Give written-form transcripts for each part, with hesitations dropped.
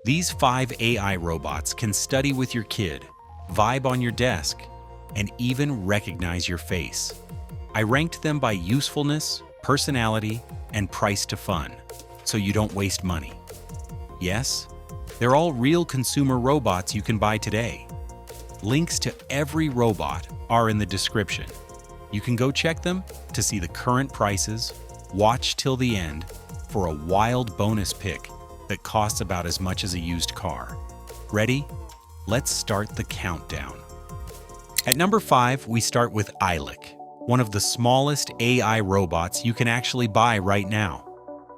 These 5 AI robots can study with your kid, vibe on your desk, and even recognize your face. I ranked them by usefulness, personality, and price to fun, so you don't waste money. Yes, they're all real consumer robots you can buy today. Links to every robot are in the description. You can go check them to see the current prices, watch till the end for a wild bonus pick that costs about as much as a used car. Ready? Let's start the countdown. At number 5, we start with Ilik, one of the smallest AI robots you can actually buy right now.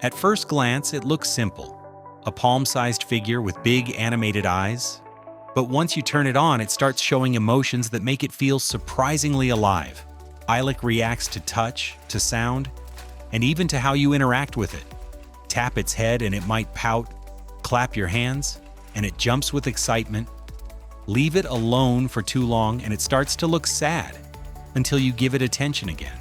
At first glance, it looks simple, a palm-sized figure with big animated eyes. But once you turn it on, it starts showing emotions that make it feel surprisingly alive. Ilik reacts to touch, to sound, and even to how you interact with it. Tap its head and it might pout, clap your hands, and it jumps with excitement. Leave it alone for too long and it starts to look sad until you give it attention again.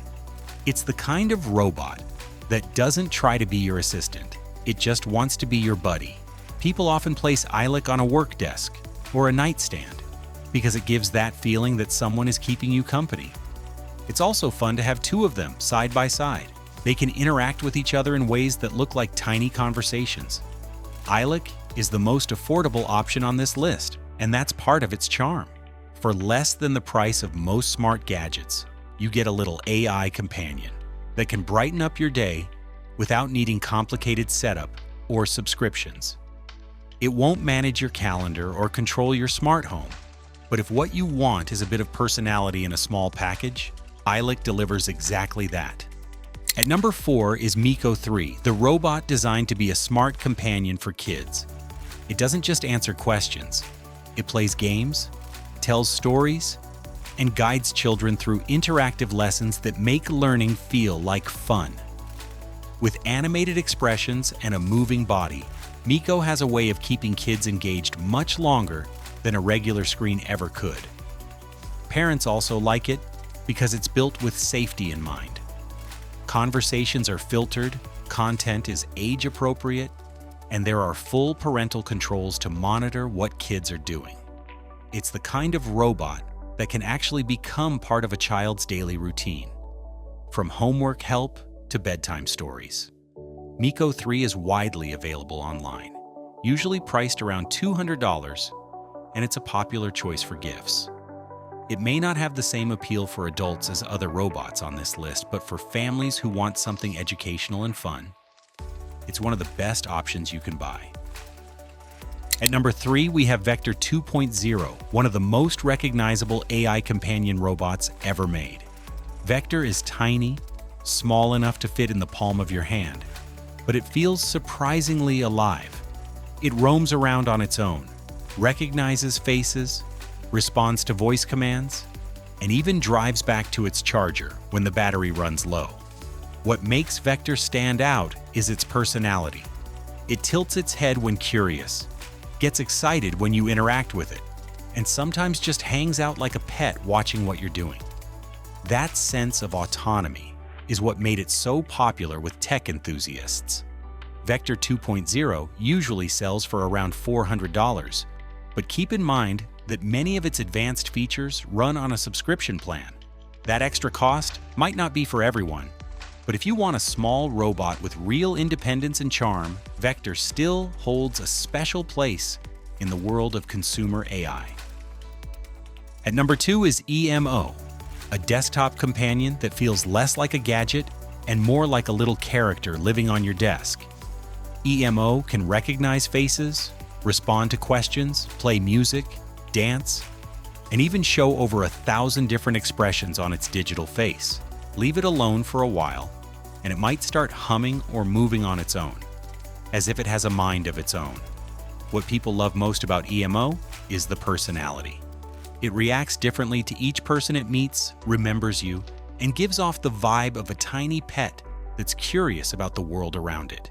It's the kind of robot that doesn't try to be your assistant. It just wants to be your buddy. People often place Ilik on a work desk or a nightstand because it gives that feeling that someone is keeping you company. It's also fun to have 2 of them side by side. They can interact with each other in ways that look like tiny conversations. Ilik is the most affordable option on this list, and that's part of its charm. For less than the price of most smart gadgets, you get a little AI companion that can brighten up your day without needing complicated setup or subscriptions. It won't manage your calendar or control your smart home, but if what you want is a bit of personality in a small package, Ilik delivers exactly that. At number 4 is Miko 3, the robot designed to be a smart companion for kids. It doesn't just answer questions. It plays games, tells stories, and guides children through interactive lessons that make learning feel like fun. With animated expressions and a moving body, Miko has a way of keeping kids engaged much longer than a regular screen ever could. Parents also like it because it's built with safety in mind. Conversations are filtered, content is age-appropriate, and there are full parental controls to monitor what kids are doing. It's the kind of robot that can actually become part of a child's daily routine, from homework help to bedtime stories. Miko 3 is widely available online, usually priced around $200, and it's a popular choice for gifts. It may not have the same appeal for adults as other robots on this list, but for families who want something educational and fun, it's one of the best options you can buy. At number 3, we have Vector 2.0, one of the most recognizable AI companion robots ever made. Vector is tiny, small enough to fit in the palm of your hand, but it feels surprisingly alive. It roams around on its own, recognizes faces, responds to voice commands, and even drives back to its charger when the battery runs low. What makes Vector stand out is its personality. It tilts its head when curious, gets excited when you interact with it, and sometimes just hangs out like a pet watching what you're doing. That sense of autonomy is what made it so popular with tech enthusiasts. Vector 2.0 usually sells for around $400, but keep in mind that many of its advanced features run on a subscription plan. That extra cost might not be for everyone, but if you want a small robot with real independence and charm, Vector still holds a special place in the world of consumer AI. At number 2 is EMO, a desktop companion that feels less like a gadget and more like a little character living on your desk. EMO can recognize faces, respond to questions, play music, dance, and even show over 1,000 different expressions on its digital face. Leave it alone for a while, and it might start humming or moving on its own, as if it has a mind of its own. What people love most about EMO is the personality. It reacts differently to each person it meets, remembers you, and gives off the vibe of a tiny pet that's curious about the world around it.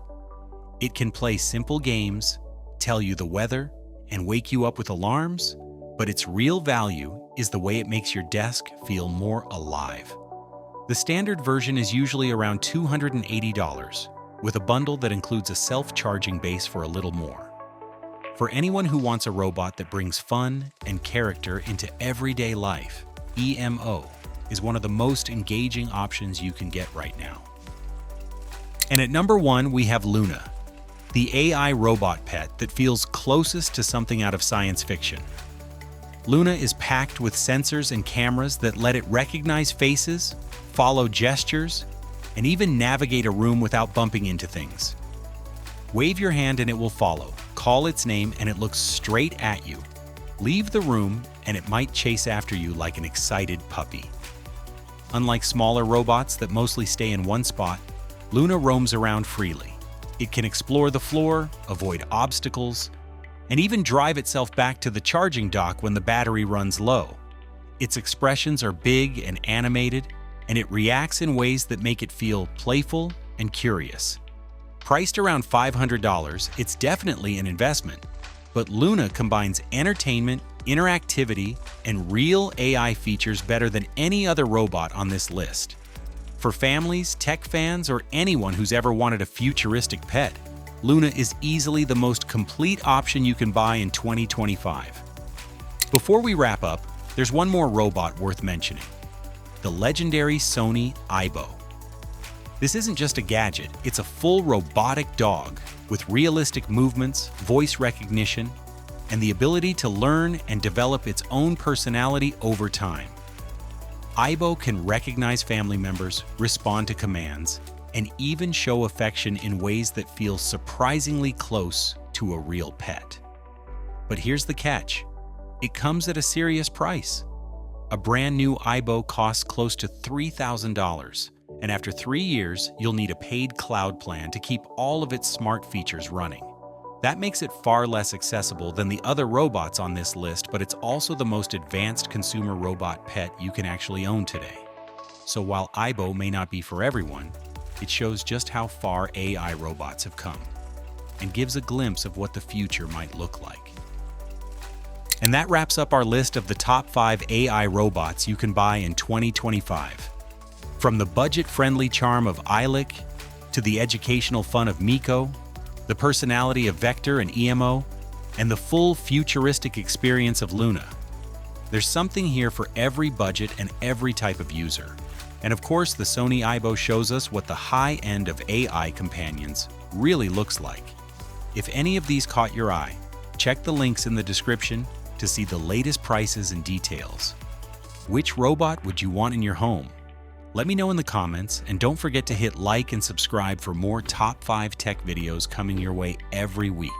It can play simple games, tell you the weather, and wake you up with alarms, but its real value is the way it makes your desk feel more alive. The standard version is usually around $280, with a bundle that includes a self-charging base for a little more. For anyone who wants a robot that brings fun and character into everyday life, EMO is one of the most engaging options you can get right now. And at number 1, we have Luna, the AI robot pet that feels closest to something out of science fiction. Luna is packed with sensors and cameras that let it recognize faces, follow gestures, and even navigate a room without bumping into things. Wave your hand and it will follow. Call its name and it looks straight at you. Leave the room and it might chase after you like an excited puppy. Unlike smaller robots that mostly stay in one spot, Luna roams around freely. It can explore the floor, avoid obstacles, and even drive itself back to the charging dock when the battery runs low. Its expressions are big and animated, and it reacts in ways that make it feel playful and curious. Priced around $500, it's definitely an investment, but Luna combines entertainment, interactivity, and real AI features better than any other robot on this list. For families, tech fans, or anyone who's ever wanted a futuristic pet, Luna is easily the most complete option you can buy in 2025. Before we wrap up, there's one more robot worth mentioning: the legendary Sony Aibo. This isn't just a gadget, it's a full robotic dog with realistic movements, voice recognition, and the ability to learn and develop its own personality over time. Aibo can recognize family members, respond to commands, and even show affection in ways that feel surprisingly close to a real pet. But here's the catch: it comes at a serious price. A brand new Aibo costs close to $3,000, and after 3 years, you'll need a paid cloud plan to keep all of its smart features running. That makes it far less accessible than the other robots on this list, but it's also the most advanced consumer robot pet you can actually own today. So while Aibo may not be for everyone, it shows just how far AI robots have come and gives a glimpse of what the future might look like. And that wraps up our list of the top 5 AI robots you can buy in 2025. From the budget-friendly charm of Ilic to the educational fun of Miko, the personality of Vector and EMO, and the full futuristic experience of Luna. There's something here for every budget and every type of user. And of course, the Sony Aibo shows us what the high end of AI companions really looks like. If any of these caught your eye, check the links in the description to see the latest prices and details. Which robot would you want in your home? Let me know in the comments, and don't forget to hit like and subscribe for more top 5 tech videos coming your way every week.